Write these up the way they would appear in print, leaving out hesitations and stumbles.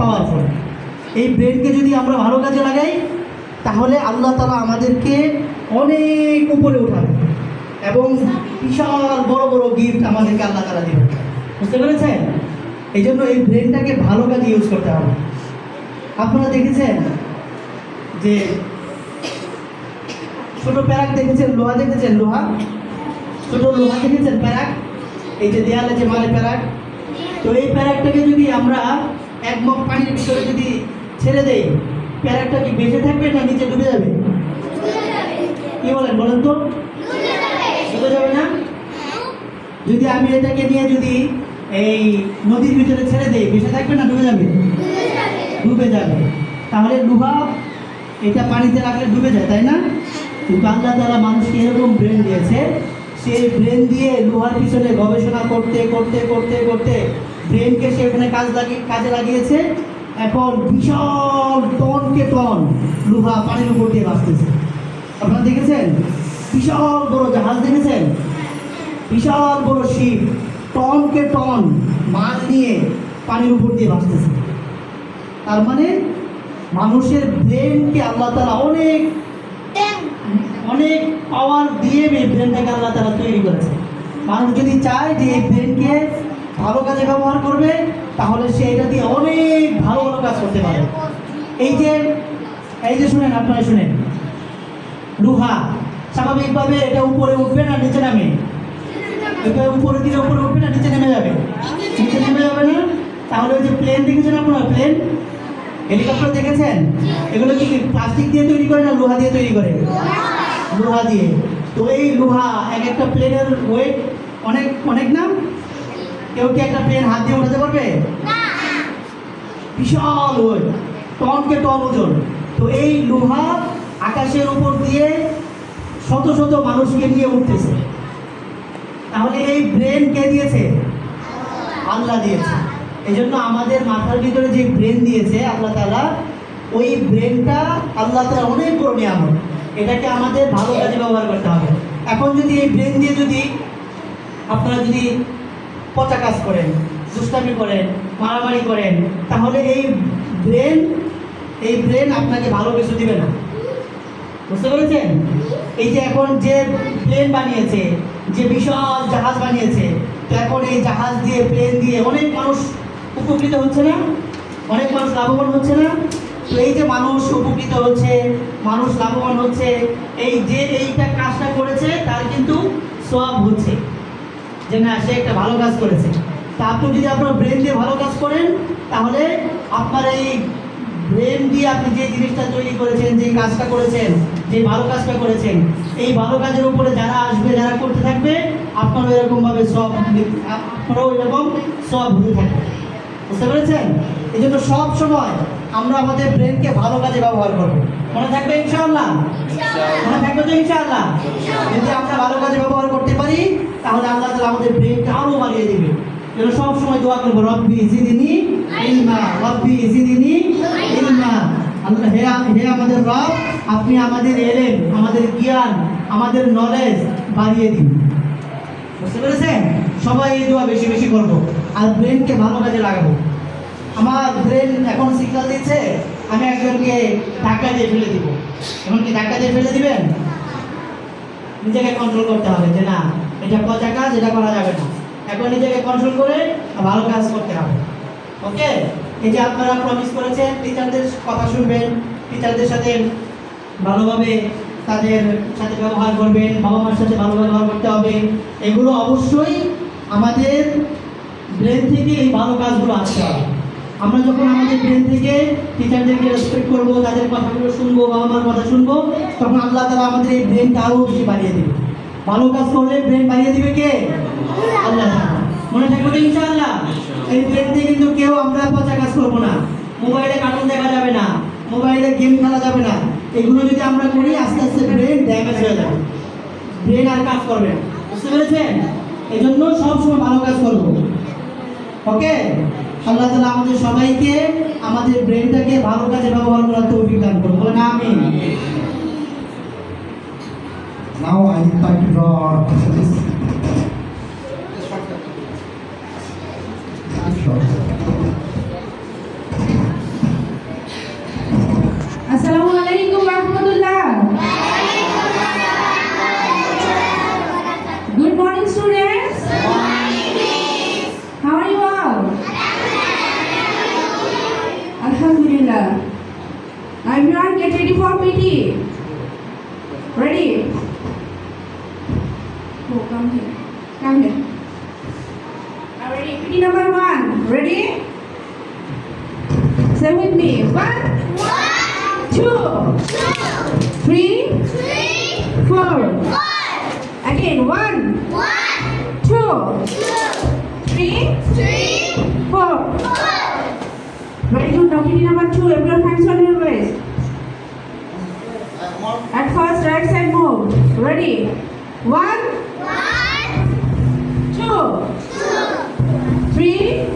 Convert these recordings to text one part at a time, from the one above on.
Powerful. এই ব্রেনকে যদি আমরা ভালো কাজে লাগাই তাহলে আল্লাহ তাআলা আমাদেরকে অনেক উপরে উঠাবে এবং বিশাল বড় বড় গিফট আমাদেরকে আল্লাহ তাআলা দেবে। বুঝতে পেরেছেন? এই জন্য এই ব্রেনটাকে ভালো কাজে ইউজ করতে হবে। আপনারা দেখেছেন যে ছোট প্যারাক দেখেছেন, লোহা দেখেছেন, লোহা ছোট লোহা দেখেছেন, প্যারাক, এই যে দেয়ালে যে মারে প্যারাক। তো এই প্যারাকটাকে যদি আমরা এক মগ পানির ভিতরে যদি ছেড়ে দেই, প্যারাকটা কি বেঁচে থাকবে না নিচে ডুবে যাবে? কি বলেন বলেন তো? ডুবে যাবে না? যদি আমি এটাকে নিয়ে যদি এই নদীর ভিতরে ছেড়ে দেই, বেঁচে থাকবে না ডুবে যাবে? ডুবে যাবে। তাহলে লোহা এটা পানিতে রাখলে ডুবে যায়, তাই না? কিন্তু আল্লাহ তাআলা মানুষকে এরকম ব্রেন দিয়েছে, সেই ব্রেন দিয়ে লোহার পিছনে গবেষণা করতে করতে করতে করতে ব্রেনকে সে ওখানে কাজে লাগিয়েছে। এখন বিশাল টনকে টন লোহা পানির উপর দিয়ে ভাসতেছে। আপনারা দেখেছেন? বিশাল বড় জাহাজ দেখেছেন? বিশাল বড় শিপ টনকে টন মাছ নিয়ে পানির উপর দিয়ে ভাসতেছে। তার মানে মানুষের ব্রেনকে আল্লাহ তাআলা অনেক অনেক পাওয়ার দিয়ে এই ব্রেনটাকে আল্লাহ তাআলা তৈরি করেছে। মানুষ যদি চায় যে এই ব্রেনকে ভালো কাজে ব্যবহার করবে তাহলে সে এটা দিয়ে অনেক ভালো ভালো কাজ করতে পারে। এই যে শুনেন, আপনারা শুনেন, লোহা স্বাভাবিকভাবে এটা উপরে উঠবে না নিচে নামে? এটা উপরে দিলে উপরে উঠবে না নিচে নেমে যাবে? নিচে নেমে যাবে না? তাহলে ওই যে প্লেন দেখেছেন আপনারা, প্লেন, হেলিকপ্টার দেখেছেন? এগুলো কি প্লাস্টিক দিয়ে তৈরি করে না লোহা দিয়ে তৈরি করে? লোহা দিয়ে। তো এই লোহা এক একটা প্লেনের ওয়েট অনেক অনেক না? কেউ কি একটা প্লেন হাত দিয়ে উঠাতে পারবে? বিশাল ওয়েট, টনকে টন ওজন। তো এই লোহা আকাশের উপর দিয়ে শত শত মানুষকে নিয়ে উঠতেছে। তাহলে এই ব্রেন কে দিয়েছে? আল্লাহ দিয়েছে। এই জন্য আমাদের মাথার ভিতরে যে ব্রেন দিয়েছে আল্লাহ তাআলা, ওই ব্রেনটা আল্লাহ তাআলা অনেক বড় নিয়ামত। এটাকে আমাদের ভালো কাজে ব্যবহার করতে হবে। এখন যদি এই ব্রেন দিয়ে যদি আপনারা যদি পচা কাজ করেন, দুষ্টামি করেন, মারামারি করেন, তাহলে এই ব্রেন আপনাকে ভালো কিছু দিবে না। বুঝতে পেরেছেন? এই যে এখন যে প্লেন বানিয়েছে, যে বিশাল জাহাজ বানিয়েছে, তো এখন এই জাহাজ দিয়ে প্লেন দিয়ে অনেক মানুষ উপকৃত হচ্ছে না? অনেক মানুষ লাভবান হচ্ছে না? তো এই যে মানুষ উপকৃত হচ্ছে, মানুষ লাভবান হচ্ছে, এই যে এইটা কাজটা করেছে তার কিন্তু সওয়াব হচ্ছে যে না সে একটা ভালো কাজ করেছে। তা আপনি যদি আপনার ব্রেন দিয়ে ভালো কাজ করেন তাহলে আপনার এই ব্রেন দিয়ে আপনি যে জিনিসটা তৈরি করেছেন, যে কাজটা করেছেন, যে ভালো কাজটা করেছেন, এই ভালো কাজের উপরে যারা আসবে, যারা করতে থাকবে, আপনারও এরকমভাবে আপনারও এরকম সব হতে থাকবে। বুঝতে পেরেছেন? এই জন্য সব সময় আমরা আমাদের ব্রেনকে ভালো কাজে ব্যবহার করবো। মনে থাকবে ইনশাআল্লাহ? মনে থাকবে তো ইনশাআল্লাহ? যদি আমরা ভালো কাজে ব্যবহার করতে পারি তাহলে আল্লাহ তাআলা আমাদের ব্রেনকে আরো বাড়িয়ে দিবে। যেন সব সময় দোয়া করবো, রব্বি জিদনি ইলমা, রব্বি জিদনি ইলমা। আল্লাহ হে আমাদের রব, আপনি আমাদের এলেম, আমাদের জ্ঞান, আমাদের নলেজ বাড়িয়ে দিন। বুঝতে পেরেছেন? সবাই এই দোয়া বেশি বেশি করবো আর ব্রেনকে ভালো কাজে লাগাবো। আমার ব্রেন এখন সিগন্যাল দিচ্ছে, আমি একজনকে ধাক্কা দিয়ে ফেলে দিব। এমনকি ধাক্কা দিয়ে ফেলে দিবেন? নিজেকে কন্ট্রোল করতে হবে যে না এটা পচা কাজ, এটা করা যাবে না। এখন নিজেকে কন্ট্রোল করে ভালো কাজ করতে হবে। ওকে? এই যে আপনারা প্রমিস করেছেন টিচারদের কথা শুনবেন, টিচারদের সাথে ভালোভাবে তাদের সাথে ব্যবহার করবেন, বাবা মার সাথে ভালো ব্যবহার করতে হবে। এগুলো অবশ্যই আমাদের ব্রেন থেকে এই ভালো কাজগুলো আসতে হবে। আমরা যখন আমাদের ব্রেন থেকে টিচারদেরকে রেসপেক্ট করবো, তাদের কথাগুলো শুনবো, বাবা মার কথা শুনবো, তখন আল্লাহ তাআলা আমাদের এই ব্রেনটা আরও বেশি বাড়িয়ে দেবে। ভালো কাজ করলে ব্রেন বাড়িয়ে দিবে কে? আল্লাহ। মনে থাকবে তো ইনশাআল্লাহ? এই ব্রেন দিয়ে কিন্তু কেউ আমরা পচা কাজ করবো না। মোবাইলে কার্টুন দেখা যাবে না, মোবাইলে গেম খেলা যাবে না। এগুলো যদি আমরা করি আস্তে আস্তে ব্রেন ড্যামেজ হয়ে যাবে, ব্রেন আর কাজ করবে না। বুঝতে পেরেছেন? এই জন্য সবসময় ভালো কাজ করবো। ওকে? আল্লাহ তাআলা আমাদের সবাইকে আমাদের ব্রেনটাকে ভালো কাজে ব্যবহার করার তৌফিক দান করুন। বলেন আমিন। Now I invite to draw this short. Assalamualaikum warahmatullah. Good morning, students. How are you all? Alhamdulillah. Now everyone get ready for PT. Ready? Oh, come here. Come here. Now ready? PT number 1. Ready? Say with me. 1, 2, 3, 4. Again. 1, 2, 3, 4. Very good. Now PT number 2. Everyone hands on your waist. At first, right side move. Ready? 1, 2, 3,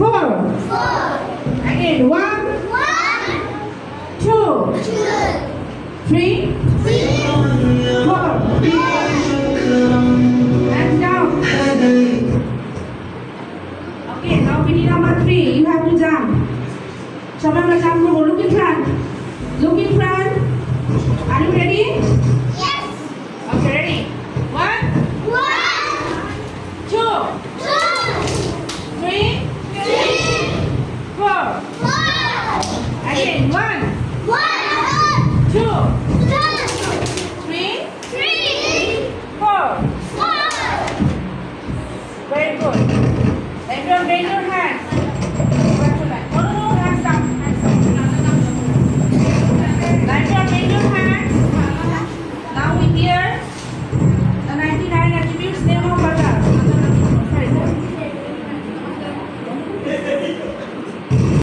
4. Again. 1, 2, 3, 4. Hands down. Okay, now PT number 3. You have to jump. Someone will jump. Look in front. Look in front. Are you ready? Okay, ready? 1, 2.